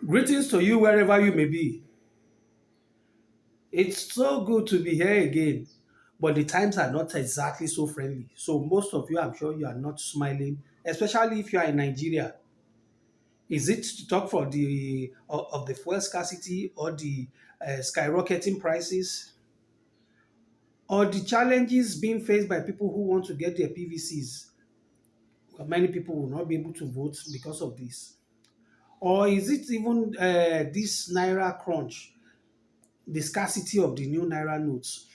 Greetings to you wherever you may be. It's so good to be here again, but the times are not exactly so friendly. So, most of you, I'm sure you are not smiling, especially if you are in Nigeria. Is it to talk for of the fuel scarcity or the skyrocketing prices or the challenges being faced by people who want to get their PVCs? Well, many people will not be able to vote because of this. Or is it even this Naira crunch, the scarcity of the new Naira notes?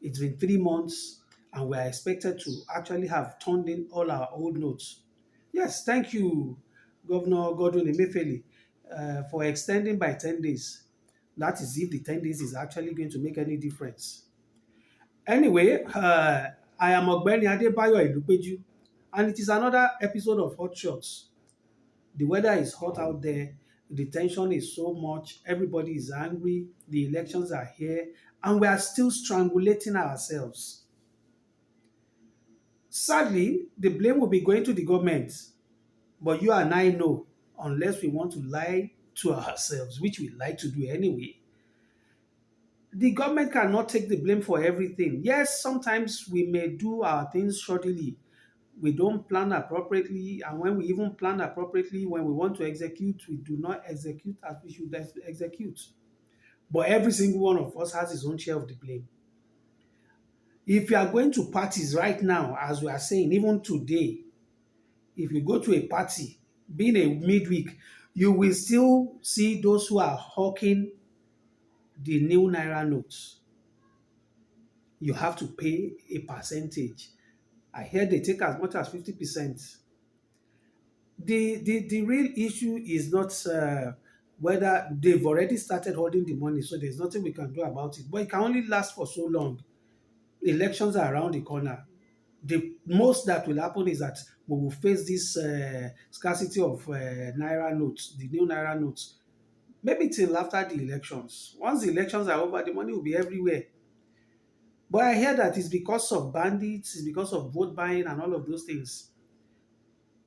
It's been 3 months and we are expected to actually have turned in all our old notes. Yes, thank you, Governor Godwin Emefiele, for extending by 10 days. That is if the 10 days is actually going to make any difference. Anyway, I am Ogbeni Adebayo Ilupeju, and it is another episode of Hot Shots. The weather is hot out there. The tension is so much. Everybody is angry. The elections are here, and we are still strangulating ourselves. Sadly, the blame will be going to the government, but you and I know, unless we want to lie to ourselves, which we like to do anyway, the government cannot take the blame for everything. Yes, sometimes we may do our things shoddily. We don't plan appropriately, and when we even plan appropriately, when we want to execute, we do not execute as we should execute. But every single one of us has his own share of the blame. If you are going to parties right now, as we are saying, even today, if you go to a party, being a midweek, you will still see those who are hawking the new Naira notes. You have to pay a percentage. I hear they take as much as 50%. The real issue is not whether they've already started holding the money, so there's nothing we can do about it. But it can only last for so long. Elections are around the corner. The most that will happen is that we will face this scarcity of Naira notes, the new Naira notes, maybe till after the elections. Once the elections are over, the money will be everywhere. But I hear that it's because of bandits, it's because of vote buying and all of those things.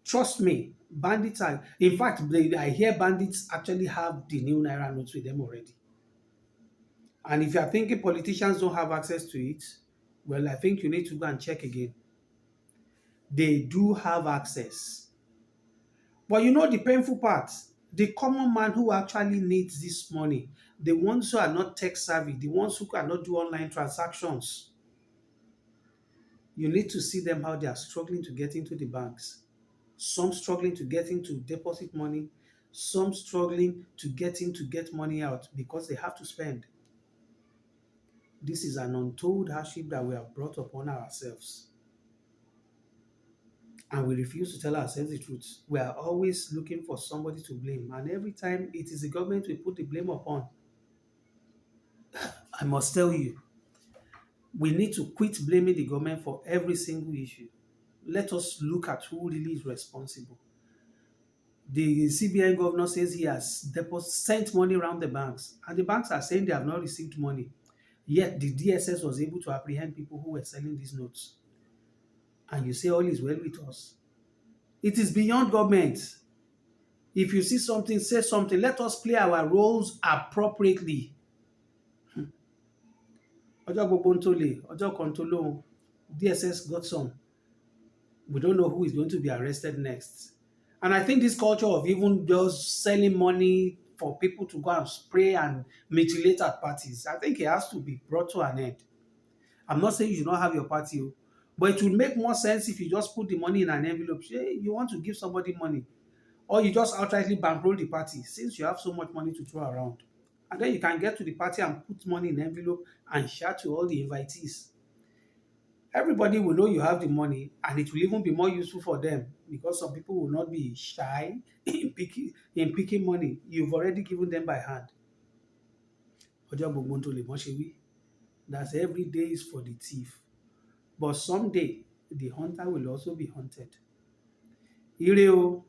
Trust me, bandits are, in fact, I hear bandits actually have the new Naira notes with them already. And if you are thinking politicians don't have access to it, well, I think you need to go and check again. They do have access. But you know the painful part, the common man who actually needs this money, the ones who are not tech savvy, the ones who cannot do online transactions, you need to see them how they are struggling to get into the banks. Some struggling to get into deposit money, some struggling to get money out because they have to spend. This is an untold hardship that we have brought upon ourselves. And we refuse to tell ourselves the truth. We are always looking for somebody to blame. And every time it is the government we put the blame upon. I must tell you, we need to quit blaming the government for every single issue. Let us look at who really is responsible. The CBN governor says he has sent money around the banks, and the banks are saying they have not received money. Yet the DSS was able to apprehend people who were selling these notes. And you say all is well with us. It is beyond government. If you see something, say something. Let us play our roles appropriately. Ọjọ́ gbogbo ń tó lè, ọjọ́ kan tó lóhun. DSS got some. We don't know who is going to be arrested next. And I think this culture of even just selling money for people to go and spray and mutilate at parties, I think it has to be brought to an end. I'm not saying you should not have your party, but it would make more sense if you just put the money in an envelope. Say you want to give somebody money, or you just outrightly bankroll the party since you have so much money to throw around. And then you can get to the party and put money in envelope and share to all the invitees. Everybody will know you have the money, and it will even be more useful for them because some people will not be shy in picking money. You've already given them by hand. Ọjọ́ gbogbo ń tó lè mọ́ ṣe wí. That's every day is for the thief. But someday, the hunter will also be hunted. Ire o.